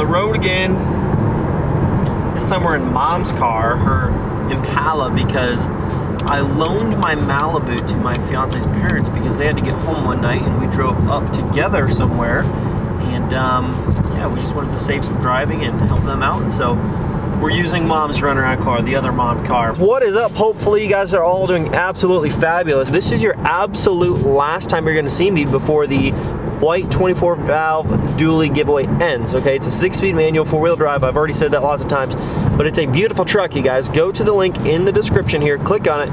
the road again. This time we're in Mom's car, her Impala, because I loaned my Malibu to my fiance's parents because they had to get home one night and we drove up together somewhere. And yeah, we just wanted to save some driving and help them out. And so we're using Mom's runaround car, the other Mom car. What is up? Hopefully you guys are all doing absolutely fabulous. This is your absolute last time you're gonna see me before the white 24 valve dually giveaway ends, okay? It's a 6-speed manual, 4-wheel drive. I've already said that lots of times, but it's a beautiful truck, you guys. Go to the link in the description here, click on it,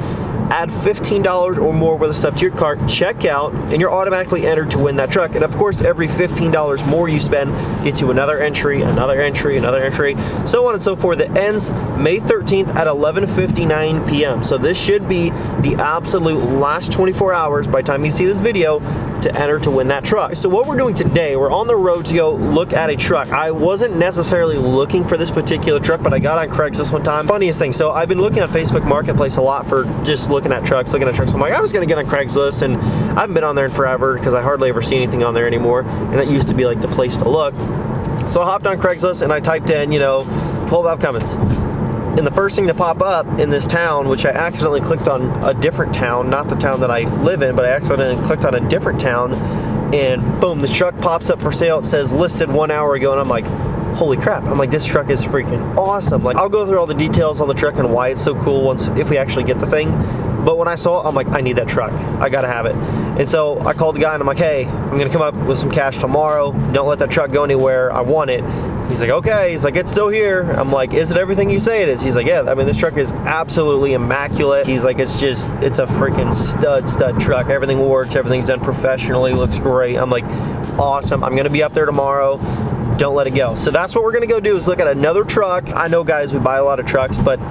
add $15 or more worth of stuff to your cart, check out, and you're automatically entered to win that truck. And of course, every $15 more you spend gets you another entry, another entry, another entry, so on and so forth. It ends May 13th at 11:59 p.m. So this should be the absolute last 24 hours by the time you see this video to enter to win that truck. So what we're doing today, we're on the road to go look at a truck. I wasn't necessarily looking for this particular truck, but I got on Craigslist one time. Funniest thing, so I've been looking on Facebook Marketplace a lot for just looking at trucks. I'm like, I was gonna get on Craigslist, and I haven't been on there in forever because I hardly ever see anything on there anymore, and that used to be like the place to look. So I hopped on Craigslist and I typed in, 12 valve Cummins. And the first thing to pop up in this town, which I accidentally clicked on a different town, not the town that I live in, but I accidentally clicked on a different town, and boom, this truck pops up for sale. It says listed 1 hour ago, and I'm like, holy crap. I'm like, this truck is freaking awesome. Like, I'll go through all the details on the truck and why it's so cool if we actually get the thing. But when I saw it, I'm like, I need that truck. I gotta have it. And so I called the guy and I'm like, hey, I'm gonna come up with some cash tomorrow. Don't let that truck go anywhere. I want it. He's like, okay. He's like, it's still here. I'm like, is it everything you say it is? He's like, yeah, I mean, this truck is absolutely immaculate. He's like, it's a freaking stud truck. Everything works. Everything's done professionally. Looks great. I'm like, awesome. I'm gonna be up there tomorrow. Don't let it go. So that's what we're gonna go do, is look at another truck. I know, guys, we buy a lot of trucks, but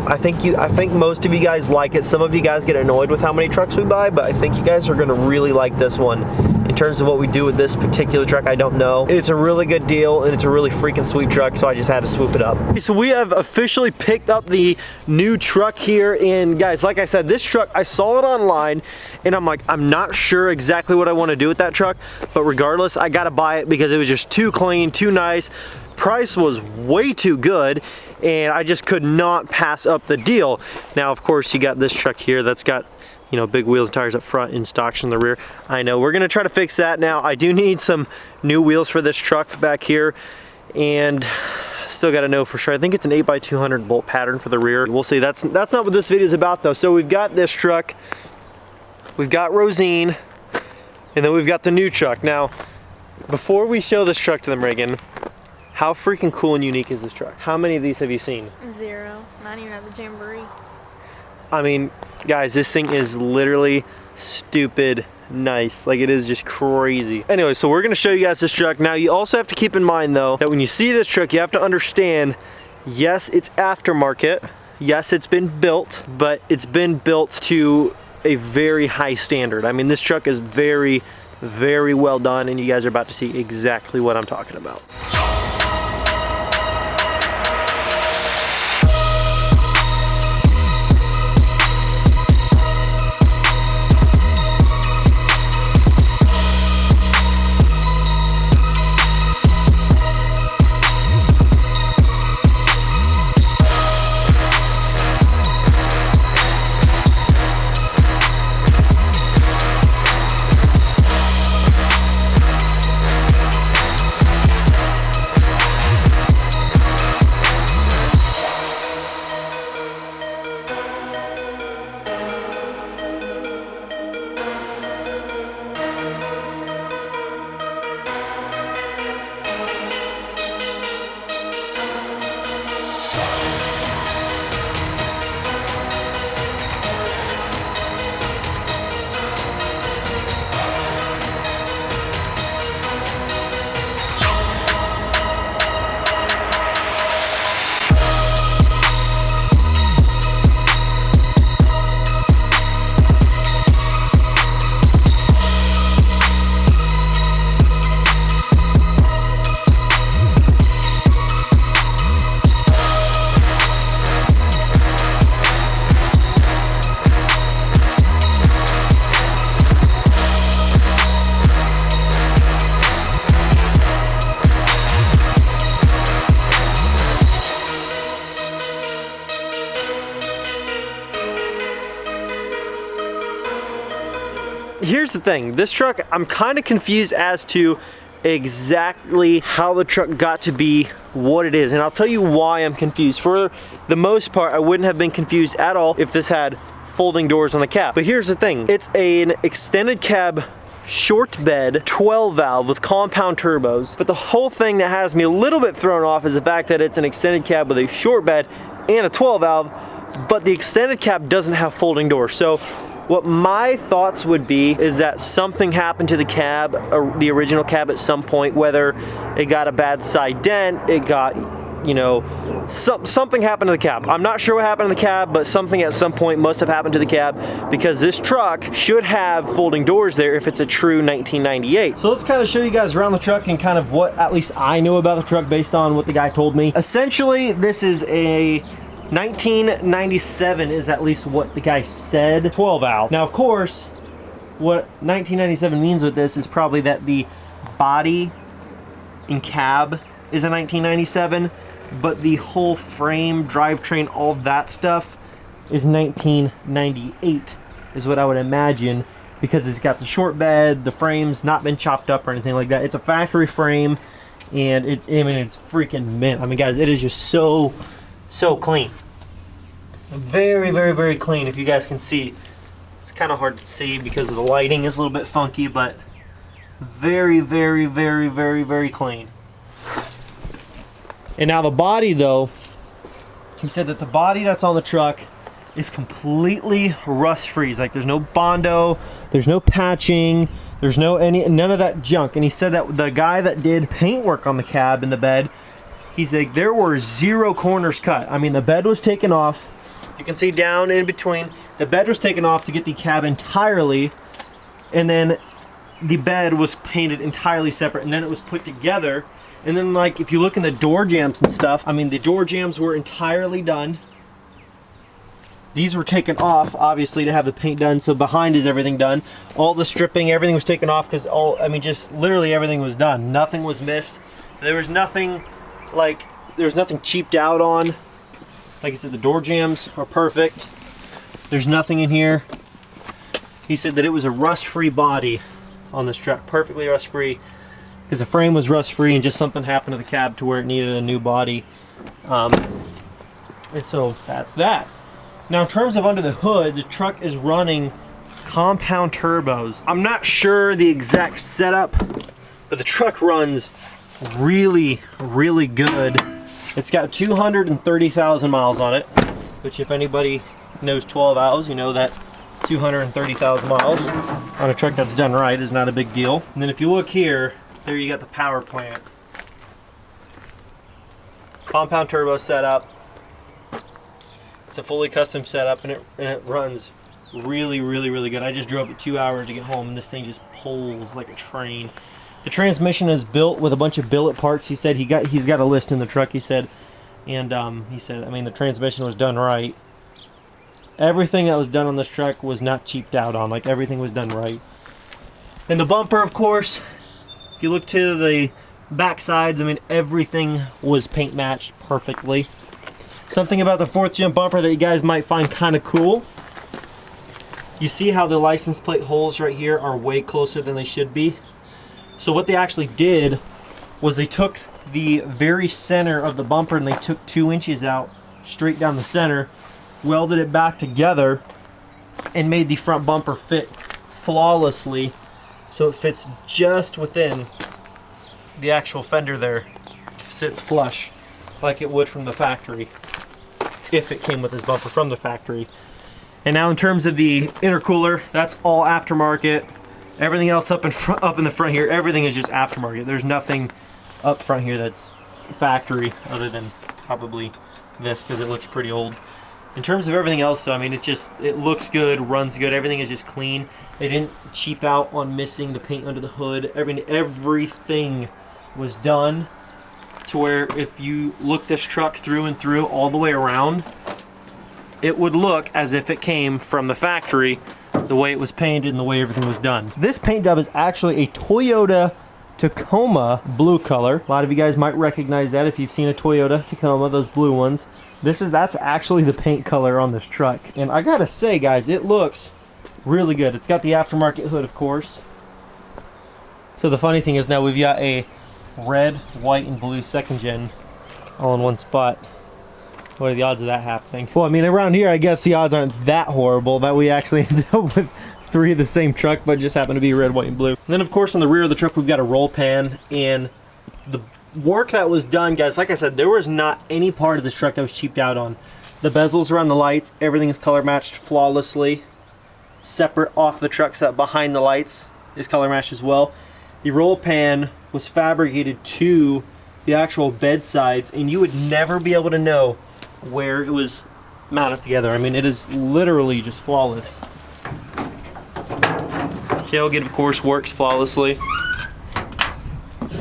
I think most of you guys like it. Some of you guys get annoyed with how many trucks we buy, but I think you guys are gonna really like this one. In terms of what we do with this particular truck, I don't know. It's a really good deal, and it's a really freaking sweet truck, so I just had to swoop it up. So we have officially picked up the new truck here, and guys, like I said, this truck, I saw it online, and I'm like, I'm not sure exactly what I want to do with that truck, but regardless, I gotta buy it because it was just too clean, too nice. Price was way too good, and I just could not pass up the deal. Now, of course, you got this truck here that's got, big wheels and tires up front and stocks in the rear. I know, we're gonna try to fix that now. I do need some new wheels for this truck back here, and still gotta know for sure. I think it's an 8x200 bolt pattern for the rear. We'll see. That's not what this video is about, though. So we've got this truck, we've got Rosine, and then we've got the new truck. Now, before we show this truck to them, Reagan, how freaking cool and unique is this truck? How many of these have you seen? 0. Not even at the Jamboree. I mean, guys, this thing is literally stupid nice. Like, it is just crazy. Anyway, so we're gonna show you guys this truck. Now, you also have to keep in mind, though, that when you see this truck, you have to understand, yes, it's aftermarket. Yes, it's been built, but it's been built to a very high standard. I mean, this truck is very, very well done, and you guys are about to see exactly what I'm talking about. here's the thing. This truck, I'm kind of confused as to exactly how the truck got to be what it is, and I'll tell you why I'm confused. For the most part, I wouldn't have been confused at all if this had folding doors on the cab. But here's the thing. It's an extended cab short bed 12 valve with compound turbos, but the whole thing that has me a little bit thrown off is the fact that it's an extended cab with a short bed and a 12 valve, but the extended cab doesn't have folding doors. So what my thoughts would be is that something happened to the cab, or the original cab, at some point, whether it got a bad side dent, it got, you know, something happened to the cab. I'm not sure what happened to the cab, but something at some point must have happened to the cab, because this truck should have folding doors there if it's a true 1998. So let's kind of show you guys around the truck and kind of what at least I know about the truck based on what the guy told me. Essentially, this is a 1997 is at least what the guy said. 12 valve. Now, of course, what 1997 means with this is probably that the body and cab is a 1997, but the whole frame, drivetrain, all that stuff is 1998 is what I would imagine, because it's got the short bed, the frame's not been chopped up or anything like that. It's a factory frame, and I mean, it's freaking mint. I mean, guys, it is just so clean. Very, very, very clean. If you guys can see, it's kind of hard to see because of the lighting is a little bit funky, but very, very, very, very, very clean. And now the body, though, he said that the body that's on the truck is completely rust-free. Like, there's no Bondo, there's no patching, there's none of that junk. And he said that the guy that did paint work on the cab and the bed, he's like, there were 0 corners cut. I mean, the bed was taken off. You can see down in between, the bed was taken off to get the cab entirely, and then the bed was painted entirely separate, and then it was put together. And then, like, if you look in the door jambs and stuff, I mean, the door jambs were entirely done. These were taken off, obviously, to have the paint done, so behind is everything done. All the stripping, everything was taken off, because just literally everything was done. Nothing was missed. There was nothing, cheaped out on. Like I said, the door jambs are perfect. There's nothing in here. He said that it was a rust-free body on this truck, perfectly rust-free, because the frame was rust-free and just something happened to the cab to where it needed a new body. And so that's that. Now, in terms of under the hood, the truck is running compound turbos. I'm not sure the exact setup, but the truck runs really, really good. It's got 230,000 miles on it, which, if anybody knows 12 valves, you know that 230,000 miles on a truck that's done right is not a big deal. And then if you look here, there you got the power plant. Compound turbo setup. It's a fully custom setup, and it runs really, really, really good. I just drove it 2 hours to get home, and this thing just pulls like a train. The transmission is built with a bunch of billet parts. He said he's got a list in the truck. He said, and he said, I mean, the transmission was done right. Everything that was done on this truck was not cheaped out on. Like, everything was done right. And the bumper, of course, if you look to the back sides, I mean, everything was paint matched perfectly. Something about the 4th gen bumper that you guys might find kind of cool. You see how the license plate holes right here are way closer than they should be. So what they actually did was they took the very center of the bumper and they took 2 inches out straight down the center, welded it back together, and made the front bumper fit flawlessly, so it fits just within the actual fender there. It sits flush like it would from the factory if it came with this bumper from the factory. And now, in terms of the intercooler, that's all aftermarket. Everything else up in the front here, everything is just aftermarket. There's nothing up front here that's factory, other than probably this, because it looks pretty old. In terms of everything else, though, I mean, it looks good, runs good, everything is just clean. They didn't cheap out on missing the paint under the hood. Everything was done to where if you look this truck through and through all the way around, it would look as if it came from the factory, the way it was painted and the way everything was done. This paint job is actually a Toyota Tacoma blue color. A lot of you guys might recognize that if you've seen a Toyota Tacoma, those blue ones. That's actually the paint color on this truck. And I gotta say, guys, it looks Really good. It's got the aftermarket hood, of course. So the funny thing is now we've got a red, white, and blue second gen all in one spot. What are the odds of that happening? Well, I mean, around here, I guess the odds aren't that horrible that we actually end up with 3 of the same truck, but just happen to be red, white, and blue. And then, of course, on the rear of the truck, we've got a roll pan. And the work that was done, guys, like I said, there was not any part of this truck that was cheaped out on. The bezels around the lights, everything is color matched flawlessly. Separate off the truck set behind the lights is color matched as well. The roll pan was fabricated to the actual bed sides, and you would never be able to know where it was mounted together. I mean, it is literally just flawless. Tailgate, of course, works flawlessly.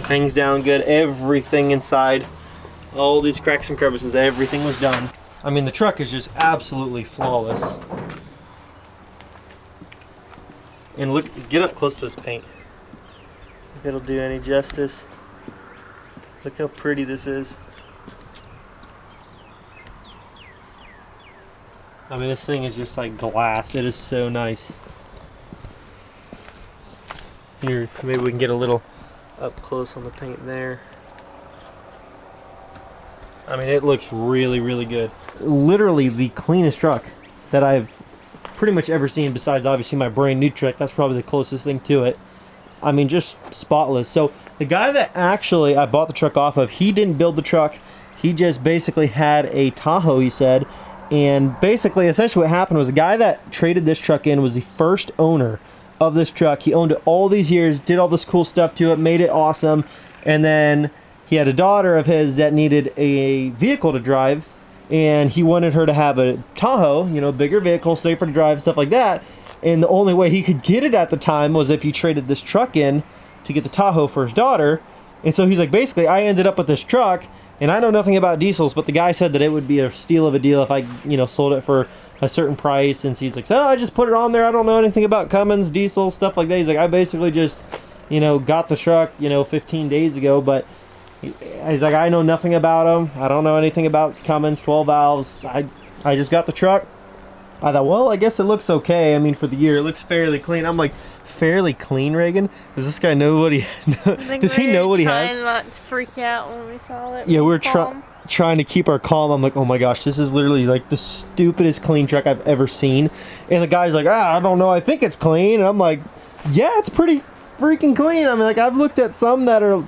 Hangs down good. Everything inside, all these cracks and crevices, everything was done. I mean, the truck is just absolutely flawless. And look, get up close to this paint. If it'll do any justice. Look how pretty this is. I mean, this thing is just like glass. It is so nice. Here, maybe we can get a little up close on the paint there. I mean, it looks really, really good. Literally the cleanest truck that I've pretty much ever seen, besides obviously my brand new truck. That's probably the closest thing to it. I mean, just spotless. So the guy that actually I bought the truck off of, he didn't build the truck. He just basically had a Tahoe, he said. And basically, essentially what happened was the guy that traded this truck in was the first owner of this truck. He owned it all these years, did all this cool stuff to it, made it awesome. And then he had a daughter of his that needed a vehicle to drive. And he wanted her to have a Tahoe, you know, bigger vehicle, safer to drive, stuff like that. And the only way he could get it at the time was if he traded this truck in to get the Tahoe for his daughter. And so he's like, basically, I ended up with this truck, and I know nothing about diesels, but the guy said that it would be a steal of a deal if I, you know, sold it for a certain price. And so he's like, so I just put it on there. I don't know anything about Cummins, diesel, stuff like that. He's like, I basically just, you know, got the truck, you know, 15 days ago, but he's like, I know nothing about them. I don't know anything about Cummins 12 valves. I just got the truck. I thought, well, I guess it looks okay. I mean, for the year, it looks fairly clean. I'm like, fairly clean, Reagan? Does this guy know what he... does he know what he has? Trying not to freak out when we saw it. Yeah, we were trying to keep our calm. I'm like, oh my gosh, this is literally like the stupidest clean truck I've ever seen. And the guy's like, I don't know, I think it's clean. And I'm like, yeah, it's pretty freaking clean. I mean, like, I've looked at some that are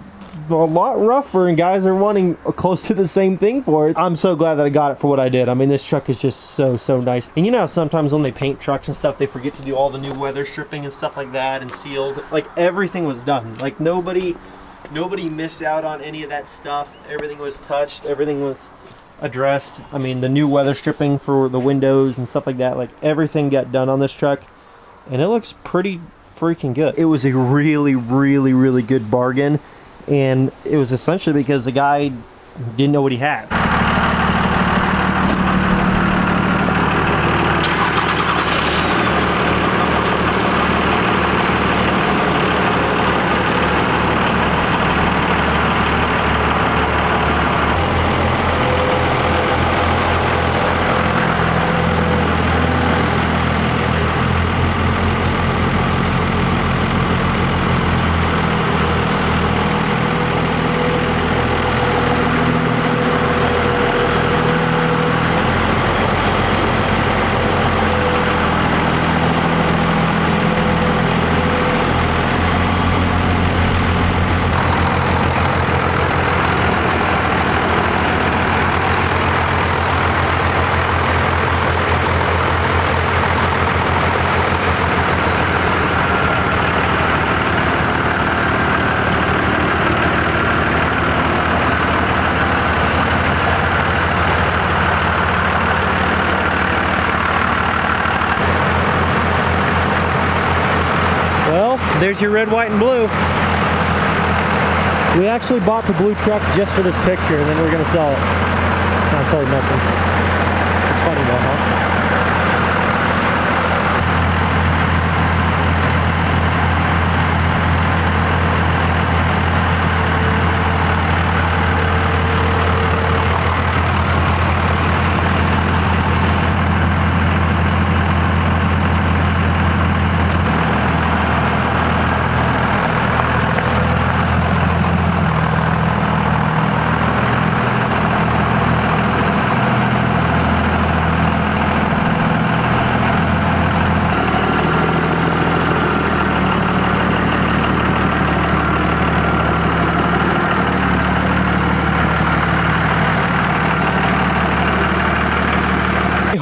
a lot rougher, and guys are wanting close to the same thing for it. I'm so glad that I got it for what I did. I mean, this truck is just so nice. And you know how sometimes when they paint trucks and stuff, they forget to do all the new weather stripping and stuff like that, and seals. Like, everything was done. Like, nobody missed out on any of that stuff. Everything was touched. Everything was addressed. I mean, the new weather stripping for the windows and stuff like that, like, everything got done on this truck, and it looks pretty freaking good. It was a really good bargain. And it was essentially because the guy didn't know what he had. There's your red, white, and blue. We actually bought the blue truck just for this picture, and then we're gonna sell it. No, I'm totally messing. It's funny though, huh?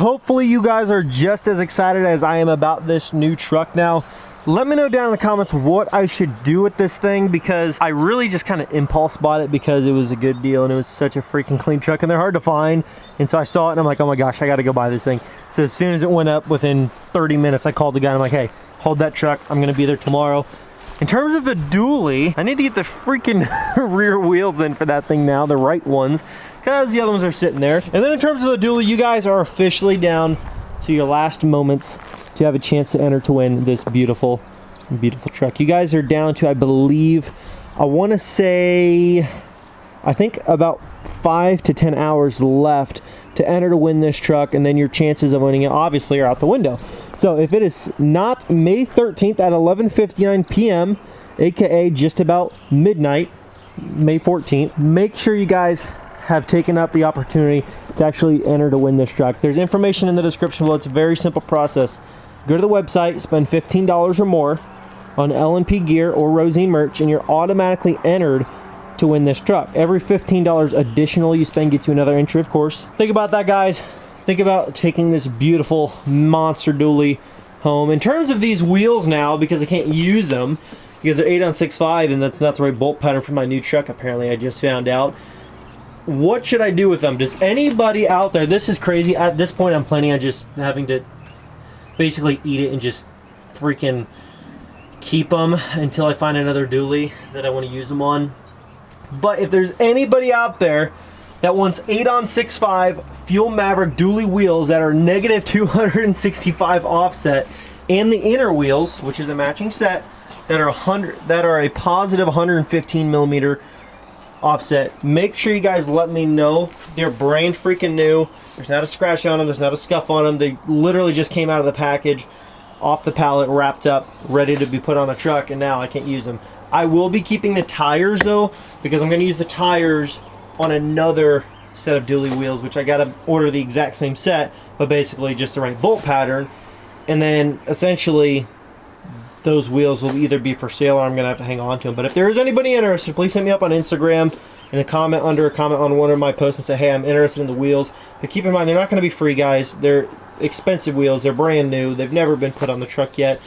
hopefully you guys are just as excited as I am about this new truck now. Let me know down in the comments what I should do with this thing, because I really just kind of impulse bought it because it was a good deal and it was such a freaking clean truck and they're hard to find. And so I saw it and I'm like, oh my gosh, I got to go buy this thing. So as soon as it went up, within 30 minutes, I called the guy and I'm like, hey, hold that truck. I'm going to be there tomorrow. In terms of the dually, I need to get the freaking rear wheels in for that thing now, the right ones, because the other ones are sitting there. And then in terms of the dually, you guys are officially down to your last moments to have a chance to enter to win this beautiful, beautiful truck. You guys are down to, I believe, I want to say, I think about 5 to 10 hours left to enter to win this truck, and then your chances of winning it obviously are out the window. So if it is not May 13th at 11:59 p.m., aka just about midnight, May 14th, make sure you guys have taken up the opportunity to actually enter to win this truck. There's information in the description below. It's a very simple process. Go to the website, spend $15 or more on L&P gear or Rosine merch, and you're automatically entered to win this truck. Every $15 additional you spend gets you another entry, of course. Think about that, guys. Think about taking this beautiful monster dually home. In terms of these wheels now, because I can't use them because they're 8-on-6.5 and that's not the right bolt pattern for my new truck, apparently I just found out. What should I do with them? Does anybody out there, this is crazy, at this point I'm planning on just having to basically eat it and just freaking keep them until I find another dually that I want to use them on. But if there's anybody out there that wants 8-on-6.5 Fuel Maverick dually wheels that are negative 265 offset, and the inner wheels, which is a matching set, that are a positive 115 millimeter offset, make sure you guys let me know. They're brand freaking new. There's not a scratch on them, there's not a scuff on them. They literally just came out of the package, off the pallet, wrapped up, ready to be put on a truck, and now I can't use them. I will be keeping the tires though, because I'm going to use the tires on another set of dually wheels, which I got to order the exact same set, but basically just the right bolt pattern. And then essentially those wheels will either be for sale or I'm going to have to hang on to them. But if there is anybody interested, please hit me up on Instagram and a comment on one of my posts and say, hey, I'm interested in the wheels. But keep in mind, they're not going to be free, guys. They're expensive wheels. They're brand new. They've never been put on the truck yet.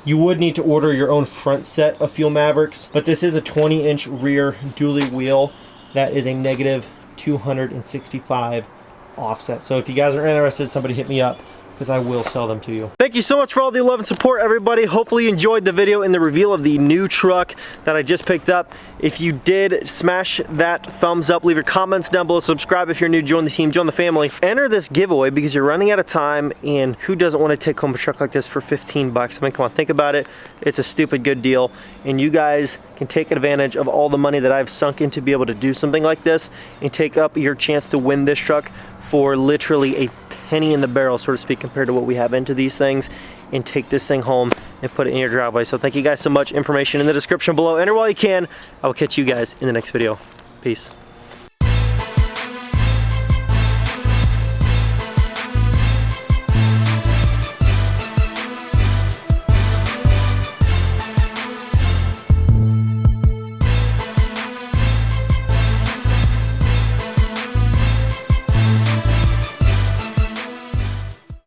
You would need to order your own front set of Fuel Mavericks, but this is a 20-inch rear dually wheel that is a negative 265 offset. So if you guys are interested, somebody hit me up, because I will sell them to you. Thank you so much for all the love and support, everybody. Hopefully you enjoyed the video and the reveal of the new truck that I just picked up. If you did, smash that thumbs up, leave your comments down below, subscribe if you're new, join the team, join the family. Enter this giveaway because you're running out of time, and who doesn't want to take home a truck like this for 15 bucks? I mean, come on, think about it. It's a stupid good deal, and you guys can take advantage of all the money that I've sunk in to be able to do something like this and take up your chance to win this truck for literally a penny in the barrel, so to speak, compared to what we have into these things, and take this thing home and put it in your driveway. So thank you guys so much. Information in the description below. Enter while you can. I will catch you guys in the next video. Peace.